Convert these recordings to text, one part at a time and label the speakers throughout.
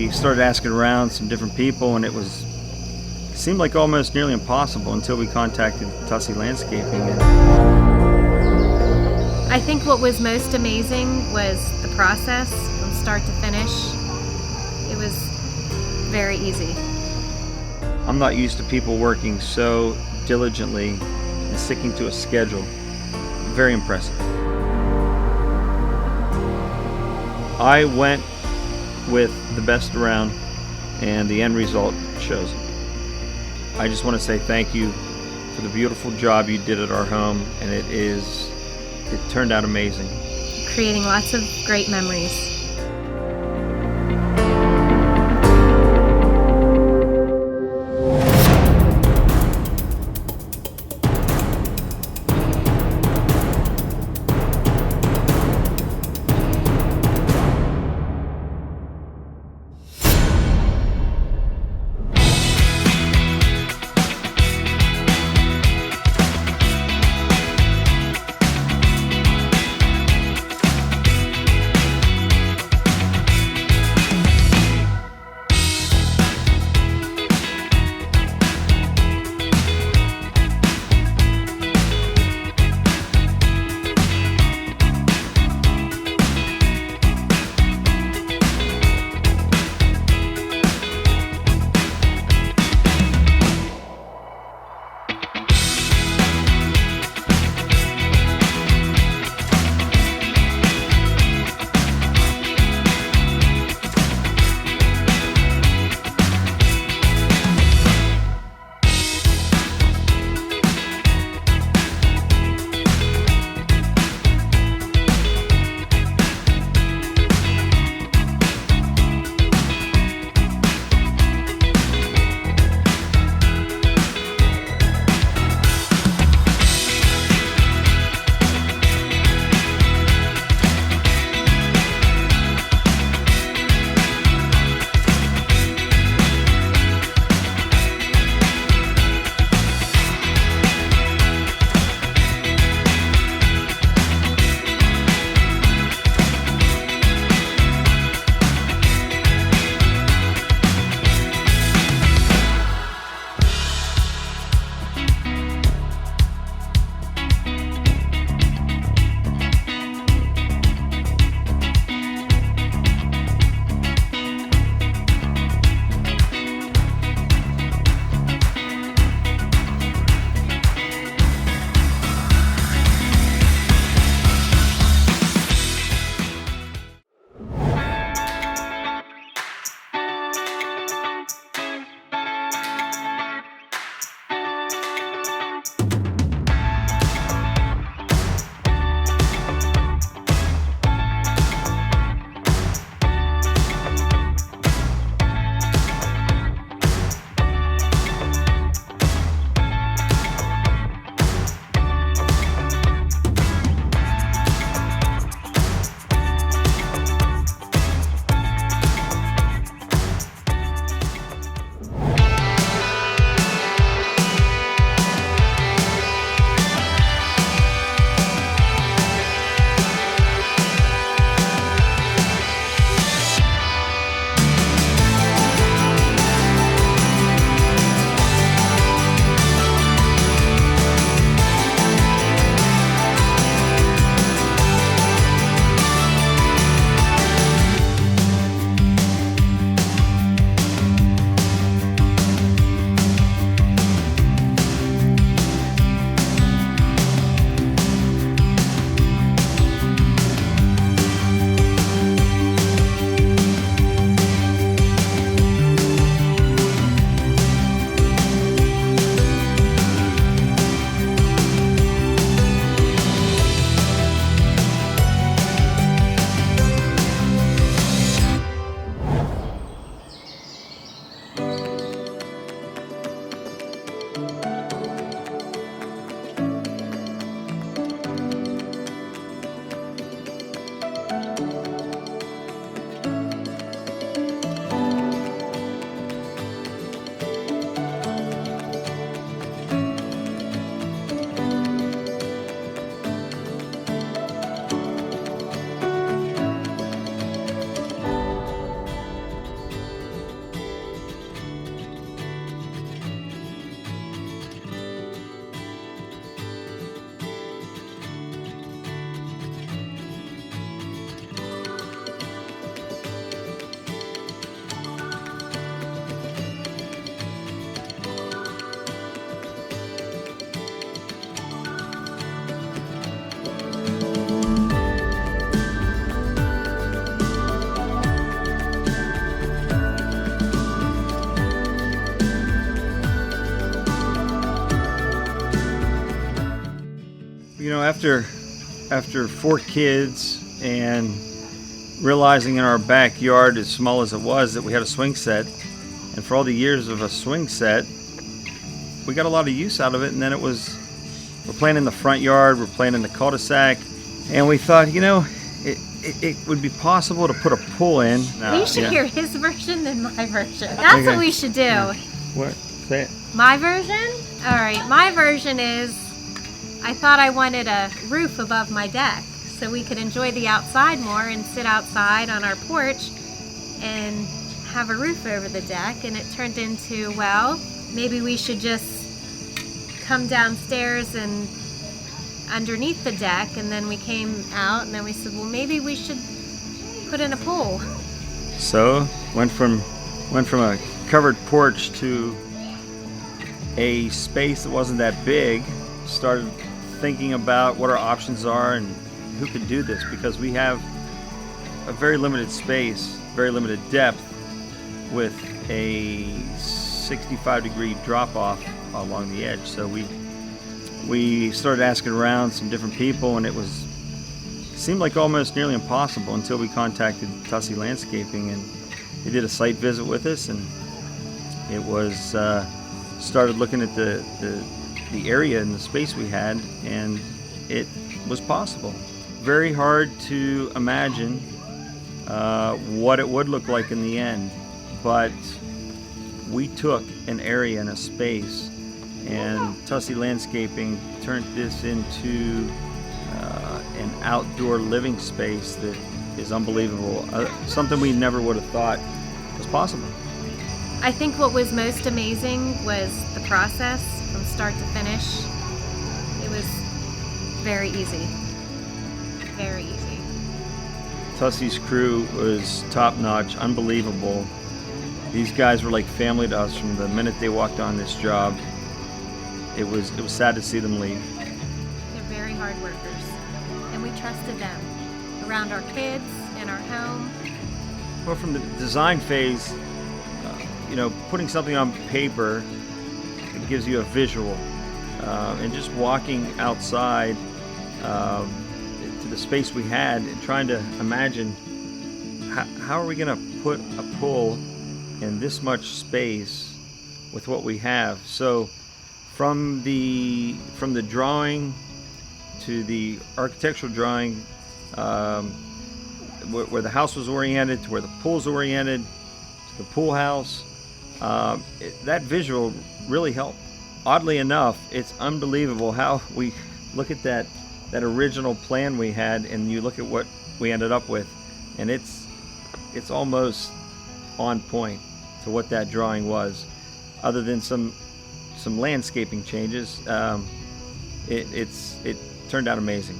Speaker 1: we started asking around some different people, and it seemed like almost nearly impossible until we contacted Tussey Landscaping.
Speaker 2: I think what was most amazing was the process from start to finish. It was very easy.
Speaker 1: I'm not used to people working so diligently and sticking to a schedule. Very impressive. I went with the best around, and the end result shows it. I just want to say thank you for the beautiful job you did at our home, and it turned out amazing.
Speaker 2: Creating lots of great memories.
Speaker 1: You know, after 4 kids and realizing in our backyard, as small as it was, that we had a swing set, and for all the years of a swing set, we got a lot of use out of it. And then we're playing in the front yard, we're playing in the cul-de-sac, and we thought, you know, it would be possible to put a pool in.
Speaker 2: We should hear his version than my version. That's what we should do.
Speaker 1: What? Say it.
Speaker 2: My version? All right, my version is I thought I wanted a roof above my deck so we could enjoy the outside more and sit outside on our porch and have a roof over the deck. And it turned into, well, maybe we should just come downstairs and underneath the deck. And then we came out and then we said, well, maybe we should put in a pool.
Speaker 1: So went from a covered porch to a space that wasn't that big. Started thinking about what our options are and who could do this, because we have a very limited space, very limited depth, with a 65-degree drop-off along the edge. So we started asking around some different people, and it seemed like almost nearly impossible until we contacted Tussey Landscaping, and they did a site visit with us, and it was started looking at the area and the space we had, and it was possible. Very hard to imagine what it would look like in the end, but we took an area and a space, and Tussey Landscaping turned this into an outdoor living space that is unbelievable. Something we never would have thought was possible.
Speaker 2: I think what was most amazing was the process from start to finish. It was very easy. Very easy.
Speaker 1: Tussey's crew was top-notch, unbelievable. These guys were like family to us from the minute they walked on this job. It was sad to see them leave.
Speaker 2: They're very hard workers, and we trusted them around our kids and our home.
Speaker 1: Well, from the design phase, you know, putting something on paper, it gives you a visual, and just walking outside to the space we had and trying to imagine how are we going to put a pool in this much space with what we have. So from the drawing to the architectural drawing, where the house was oriented to where the pool's oriented to the pool house, that visual really helped. Oddly enough, it's unbelievable how we look at that original plan we had, and you look at what we ended up with, and it's almost on point to what that drawing was, other than some landscaping changes. It turned out amazing.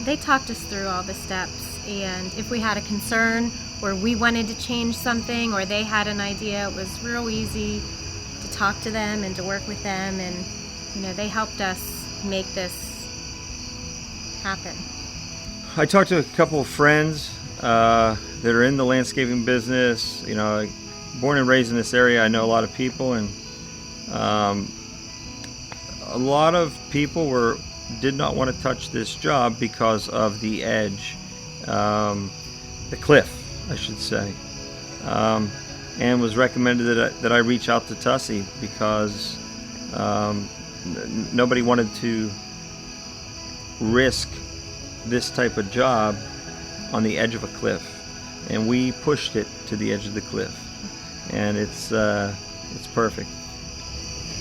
Speaker 2: They talked us through all the steps, and if we had a concern or we wanted to change something or they had an idea, it was real easy to talk to them and to work with them, and you know, they helped us make this happen.
Speaker 1: I talked to a couple of friends that are in the landscaping business. You know, born and raised in this area, I know a lot of people, and a lot of people did not want to touch this job because of the edge, the cliff, I should say, and was recommended that I reach out to Tussey because nobody wanted to risk this type of job on the edge of a cliff, and we pushed it to the edge of the cliff, and it's perfect.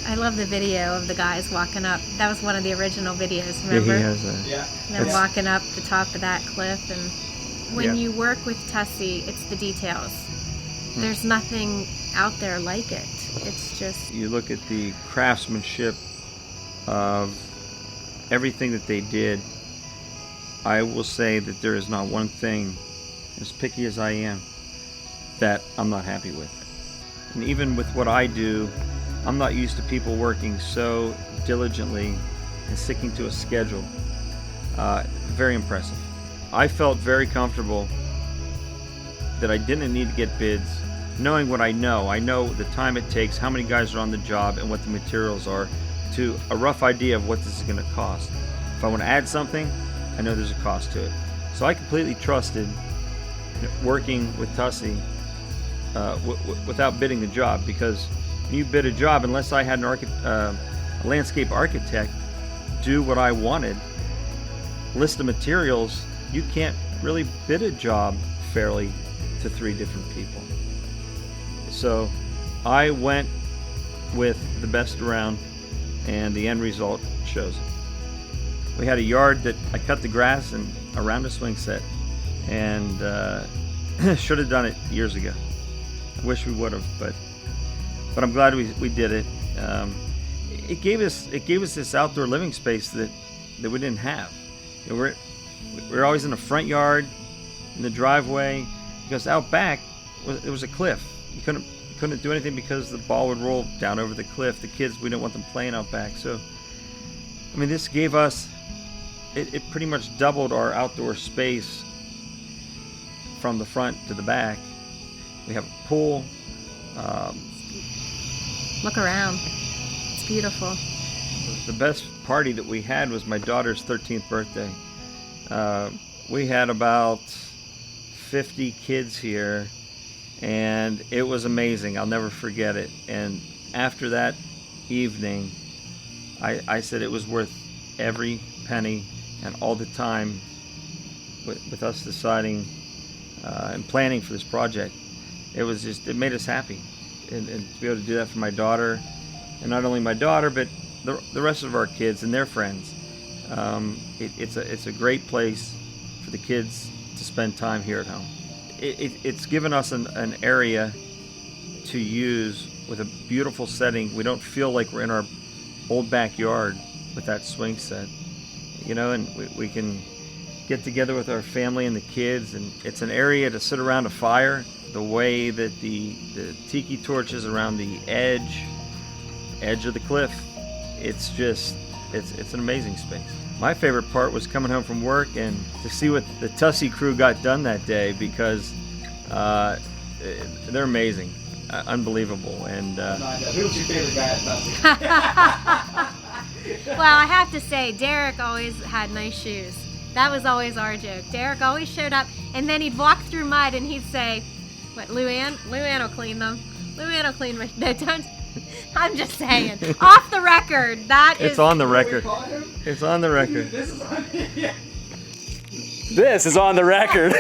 Speaker 2: I love the video of the guys walking up. That was one of the original videos, remember?
Speaker 1: Yeah, he has that.
Speaker 3: Yeah.
Speaker 2: Them walking up the top of that cliff, and when you work with Tussey, it's the details. There's nothing out there like it. It's just...
Speaker 1: You look at the craftsmanship of everything that they did. I will say that there is not one thing, as picky as I am, that I'm not happy with. And even with what I do, I'm not used to people working so diligently and sticking to a schedule. Very impressive. I felt very comfortable that I didn't need to get bids, knowing what I know. I know the time it takes, how many guys are on the job, and what the materials are, to a rough idea of what this is going to cost. If If I want to add something, I know there's a cost to it. So I completely trusted working with Tussey without bidding the job, because when you bid a job, unless I had a landscape architect do what I wanted, list of materials, you can't really bid a job fairly to 3 different people. So I went with the best around, and the end result shows it. We had a yard that I cut the grass and around a swing set, and should have done it years ago. I wish we would have, but I'm glad we did it. It gave us this outdoor living space that we didn't have. You know, we're always in the front yard, in the driveway, because out back it was a cliff. You couldn't do anything because the ball would roll down over the cliff. The kids, we didn't want them playing out back. So, I mean, this gave us, it pretty much doubled our outdoor space from the front to the back. We have a pool.
Speaker 2: Look around. It's beautiful.
Speaker 1: The best party that we had was my daughter's 13th birthday. We had about 50 kids here, and it was amazing. I'll never forget it. And after that evening, I said it was worth every penny and all the time with us deciding and planning for this project. It made us happy. And to be able to do that for my daughter, and not only my daughter, but the rest of our kids and their friends. It's a great place for the kids to spend time here at home. It's given us an area to use with a beautiful setting. We don't feel like we're in our old backyard with that swing set, you know, and we can get together with our family and the kids, and it's an area to sit around a fire. The way that the tiki torches around the edge of the cliff, it's an amazing space. My favorite part was coming home from work and to see what the Tussey crew got done that day, because they're amazing, unbelievable. And
Speaker 3: who was your favorite guy at Tussey?
Speaker 2: Well, I have to say, Derek always had nice shoes. That was always our joke. Derek always showed up, and then he'd walk through mud and he'd say, "What, Luann? Luann will clean them. Luann will clean my..." No, don't. I'm just saying. Off the record. That is...
Speaker 1: It's on the record. It's on the record.
Speaker 3: This is on. Yeah.
Speaker 4: This is on the record.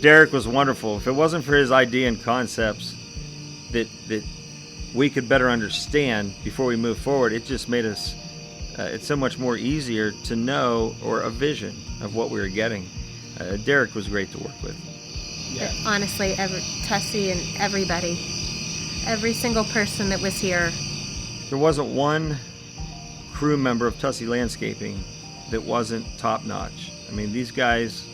Speaker 1: Derek was wonderful. If it wasn't for his idea and concepts that we could better understand before we move forward, it just made us, it's so much more easier to know, or a vision of what we were getting. Derek was great to work with.
Speaker 3: Yeah.
Speaker 2: Honestly, Tussey and everybody, every single person that was here.
Speaker 1: There wasn't one crew member of Tussey Landscaping that wasn't top-notch. I mean, these guys,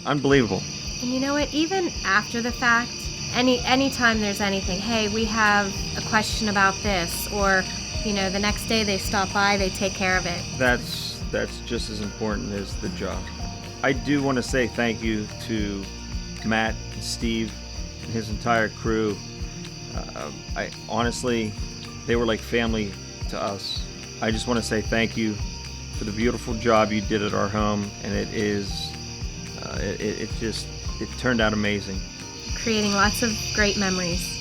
Speaker 1: unbelievable.
Speaker 2: And you know what? Even after the fact, anytime there's anything, hey, we have a question about this, or you know, the next day they stop by, they take care of it.
Speaker 1: That's just as important as the job. I do want to say thank you to Matt and Steve and his entire crew. I honestly, they were like family to us. I just want to say thank you for the beautiful job you did at our home, and it turned out amazing.
Speaker 2: Creating lots of great memories.